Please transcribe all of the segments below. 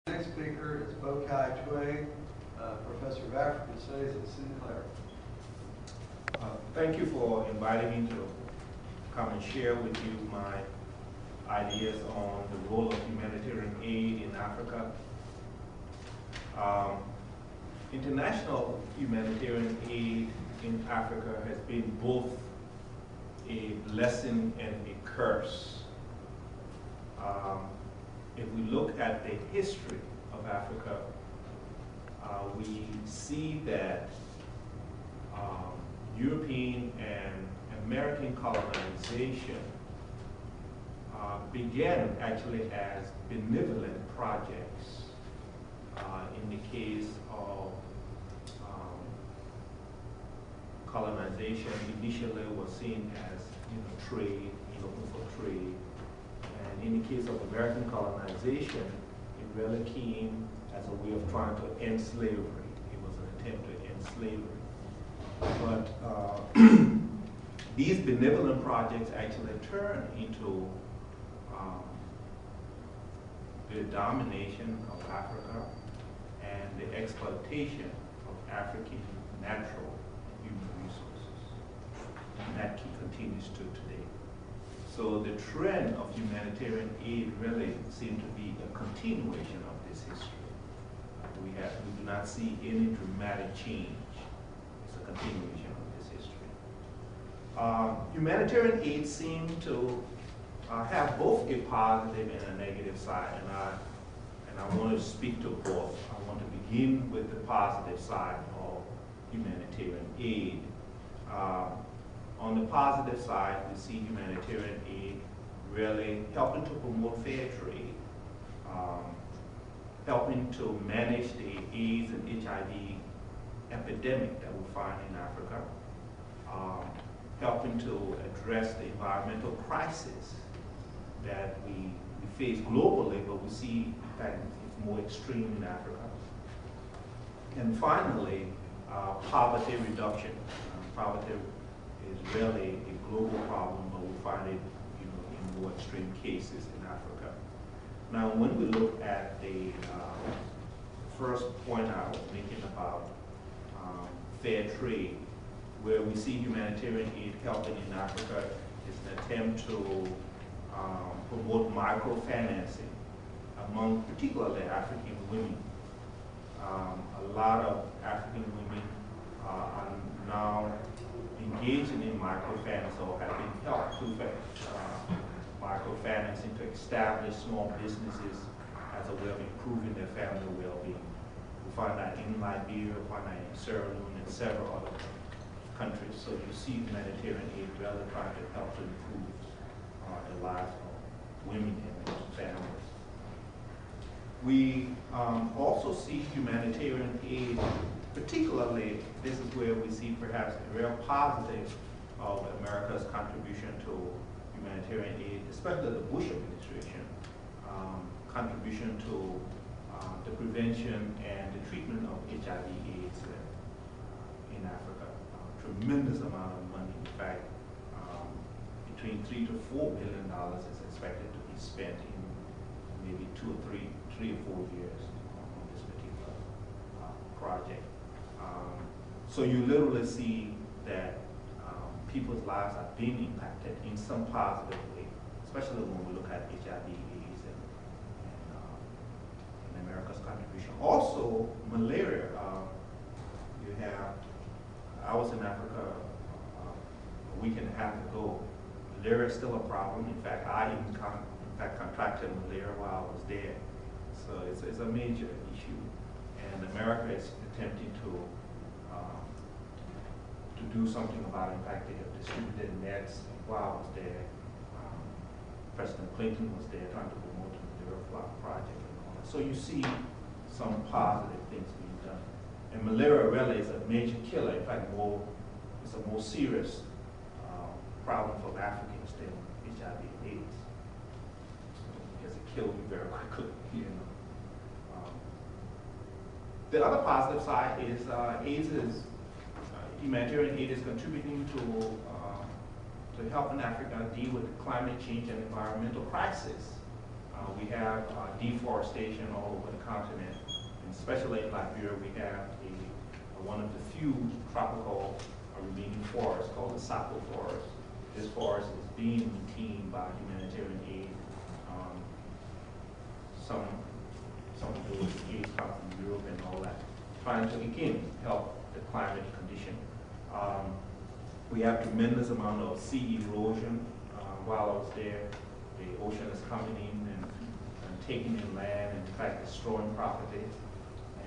Next speaker is Bokai Tway, Professor of African Studies at Sinclair. Thank you for inviting me to come and share with you my ideas on the role of humanitarian aid in Africa. International humanitarian aid in Africa has been both a blessing and a curse. If we look at the history of Africa, we see that European and American colonization began actually as benevolent projects. In the case of colonization, initially was seen as trade, looking for trade. And in the case of American colonization, it really came as a way of trying to end slavery. It was an attempt to end slavery. But these benevolent projects actually turned into the domination of Africa and the exploitation of African natural human resources. And that continues to today. So the trend of humanitarian aid really seemed to be a continuation of this history. We do not see any dramatic change. It's a continuation of this history. Humanitarian aid seemed to have both a positive and a negative side, and I want to speak to both. I want to begin with the positive side of humanitarian aid. On the positive side, we see humanitarian aid really helping to promote fair trade, helping to manage the AIDS and HIV epidemic that we find in Africa, helping to address the environmental crisis that we face globally, but we see that it's more extreme in Africa. And finally, poverty reduction. Poverty is really a global problem, but we find it in more extreme cases in Africa. Now, when we look at the first point I was making about fair trade, where we see humanitarian aid helping in Africa is an attempt to promote microfinancing among particularly African women. A lot of African women are now engaging in microfinance or have been helped through microfinancing to establish small businesses as a way of improving their family well-being. We find that in Liberia, we find that in Sierra Leone, and several other countries. So you see humanitarian aid really trying to help to improve the lives of women and families. We also see humanitarian aid, particularly, this is where we see perhaps a real positive of America's contribution to humanitarian aid, especially the Bush administration, contribution to the prevention and the treatment of HIV/AIDS in Africa. Tremendous amount of money. In fact, between $3 to $4 billion is expected to be spent in maybe 3 or 4 years on this particular project. So you literally see that people's lives are being impacted in some positive way, especially when we look at HIV/AIDS and America's contribution. Also, malaria. I was in Africa a week and a half ago. Malaria is still a problem. In fact, I even contracted malaria while I was there. So it's a major issue. And America is attempting to do something about it. In fact, they have distributed nets. While I was there, President Clinton was there trying to promote the malaria project and all that. So you see some positive things being done. And malaria really is a major killer. In fact, it's a more serious problem for Africans than HIV/AIDS. Because it kills you very quickly, The other positive side is humanitarian aid is contributing to helping Africa deal with the climate change and environmental crisis. We have deforestation all over the continent, and especially in Liberia, we have one of the few tropical remaining forests called the Sapo forest. This forest is being maintained by humanitarian aid. Some of those aids come from Europe and all that, trying to again help the climate condition. We have tremendous amount of sea erosion. While I was there, the ocean is coming in and taking in land and in fact destroying property.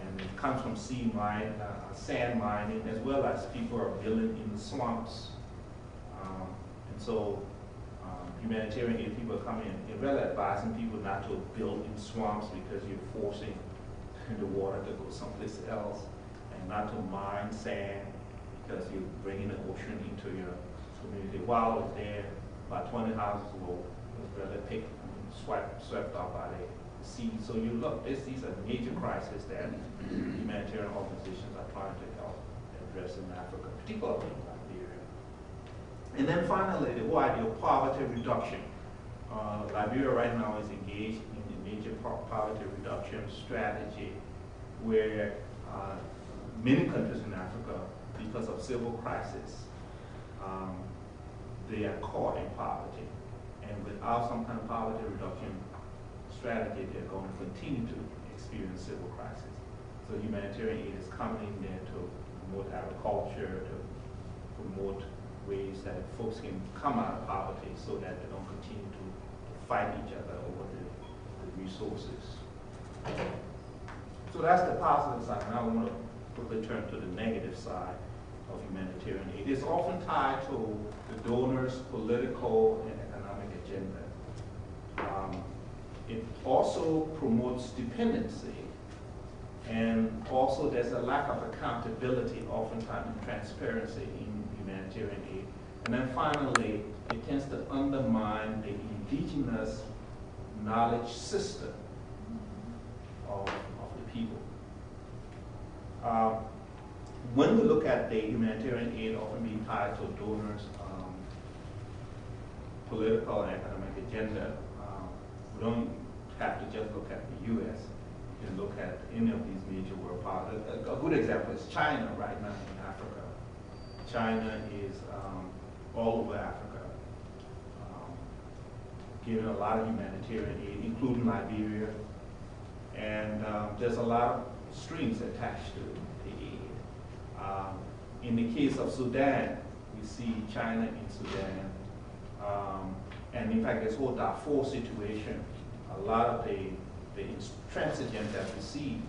And it comes from sand mining, as well as people are building in the swamps. And so humanitarian aid people come in and really advising people not to build in swamps because you're forcing the water to go someplace else, and not to mine sand because you're bringing the ocean into your community. While I was there, about 20 houses were really swept up by the sea. So you look, these are major crises that humanitarian organizations are trying to help address in Africa, particularly in Liberia. And then finally, the whole idea of poverty reduction. Liberia right now is engaged in a major poverty reduction strategy where many countries in Africa, because of civil crisis, they are caught in poverty. And without some kind of poverty reduction strategy, they're going to continue to experience civil crisis. So humanitarian aid is coming in there to promote agriculture, to promote ways that folks can come out of poverty so that they don't continue to fight each other over the resources. So that's the positive side. Now I want to quickly turn to the negative side of humanitarian aid. It's often tied to the donor's political and economic agenda. It also promotes dependency, and also there's a lack of accountability, oftentimes, and transparency in humanitarian aid. And then finally, it tends to undermine the indigenous knowledge system of the people. When we look at the humanitarian aid often being tied to donors' political and economic agenda, we don't have to just look at the U.S. You can look at any of these major world powers. A good example is China right now in Africa. China is all over Africa, giving a lot of humanitarian aid, including Liberia. And there's a lot of strings attached to the aid. In the case of Sudan, we see China in Sudan. And in fact, this whole Darfur situation, a lot of the intransigence that we see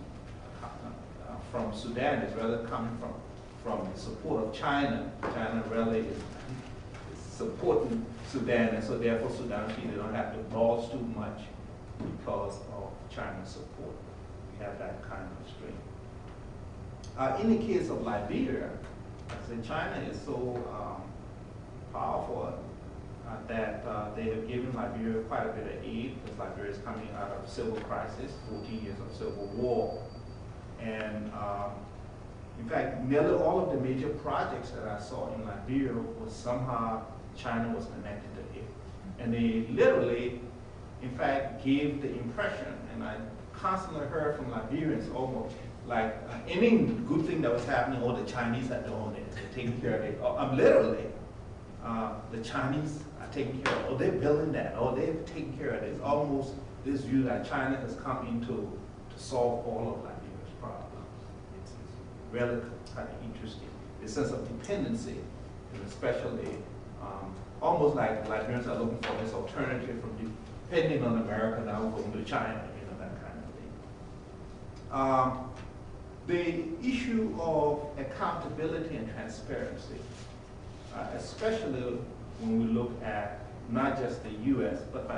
from Sudan is rather coming from the support of China. China really is supporting Sudan, and so therefore Sudan they don't have to bulge too much because of China's support. We have that kind of strain. In the case of Liberia, I said China is so powerful that they have given Liberia quite a bit of aid, because Liberia is coming out of civil crisis, 14 years of civil war. And in fact, nearly all of the major projects that I saw in Liberia was somehow China was connected to it. And they literally, in fact, gave the impression, and I constantly heard from Liberians almost like any good thing that was happening, the Chinese are doing it, they're taking care of it. Literally, the Chinese are taking care of it, they're building that, they're taking care of it. It's almost this view that China has come into to solve all of Liberia's problems. It's really kind of interesting. The sense of dependency, and especially almost like Liberians are looking for this alternative from depending on America now going to China, that kind of thing. The issue of accountability and transparency, especially when we look at not just the U.S., but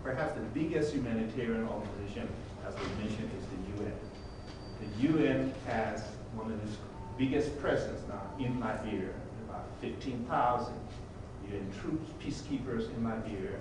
perhaps the biggest humanitarian organization, as we mentioned, is the UN. The UN has one of the biggest presence now in Liberia, about 15,000 UN troops, peacekeepers in Liberia,